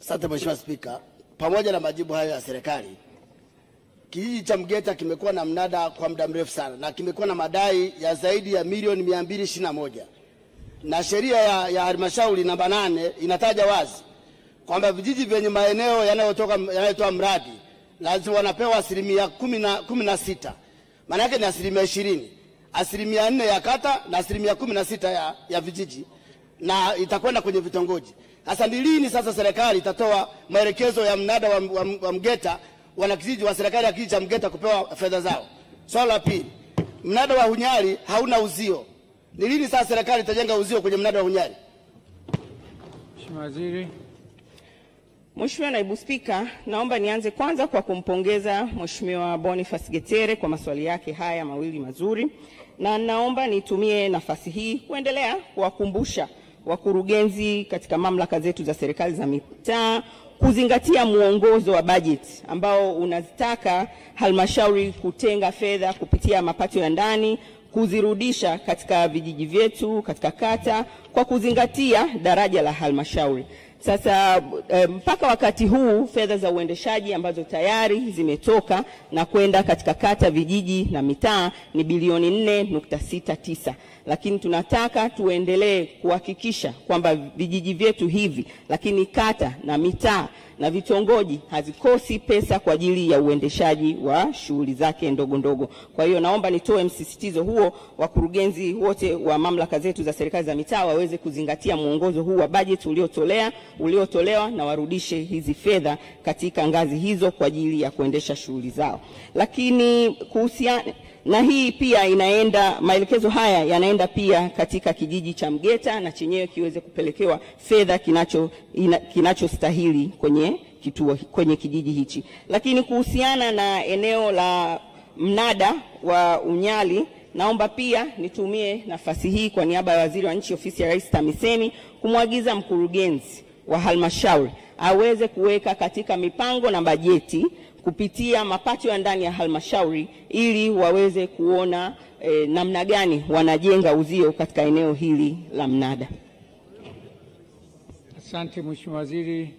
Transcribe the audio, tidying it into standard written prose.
Asante Mheshimiwa Spika, pamoja na majibu hayo ya serikali, kijiji cha Mgeta kimekuwa na mnada kwa muda mrefu sana na kimekuwa na madai ya zaidi ya milioni 221, na sheria ya halmashauri namba 8 inataja wazi kwamba vijiji vyenye maeneo yanayotoa mradi lazima wanapewa 16%. Maana yake ni 20%, 4% ya kata na 16% ya vijiji, na itakwenda kwenye vitongoji. Sasa ni lini sasa serikali itatoa maelekezo ya mnada wa Mgeta, wanakijiji wa serikali ya kijiji cha Mgeta kupewa fedha zao? Swali la pili, mnada wa Hunyari hauna uzio. Ni lini sasa serikali itajenga uzio kwenye mnada wa Hunyari? Mheshimiwa Waziri. Mheshimiwa Naibu Spika, naomba nianze kwanza kwa kumpongeza Mheshimiwa Boniface Getere kwa maswali yake haya mawili mazuri, na naomba nitumie nafasi hii kuendelea kuwakumbusha wakurugenzi katika mamlaka zetu za serikali za mitaa kuzingatia muongozo wa bajeti ambao unazitaka halmashauri kutenga fedha kupitia mapato ya ndani kuzirudisha katika vijiji vyetu, katika kata, kwa kuzingatia daraja la halmashauri. Sasa mpaka wakati huu fedha za uendeshaji ambazo tayari zimetoka na kwenda katika kata, vijiji na mitaa ni bilioni 4.69, lakini tunataka tuendelee kuhakikisha kwamba vijiji vyetu hivi, lakini kata na mitaa na vitongoji hazikosi pesa kwa ajili ya uendeshaji wa shughuli zake ndogo ndogo. Kwa hiyo naomba nitoe msisitizo huo, wakurugenzi wote wa mamlaka zetu za serikali za mitaa waweze kuzingatia muongozo huu wa bajeti uliotolewa na warudishe hizi fedha katika ngazi hizo kwa ajili ya kuendesha shughuli zao. Lakini kuhusiana na hii pia maelekezo haya yanaenda pia katika kijiji cha Mgeta na chenyewe kiweze kupelekewa fedha kinachostahili kwenye kijiji hichi. Lakini kuhusiana na eneo la mnada wa Unyali, naomba pia nitumie nafasi hii kwa niaba ya Waziri wa Nchi, Ofisi ya Rais TAMISEMI, kumwagiza mkurugenzi wa halmashauri aweze kuweka katika mipango na bajeti kupitia mapato ya ndani ya halmashauri ili waweze kuona namna gani wanajenga uzio katika eneo hili la mnada. Asante Mheshimiwa Waziri.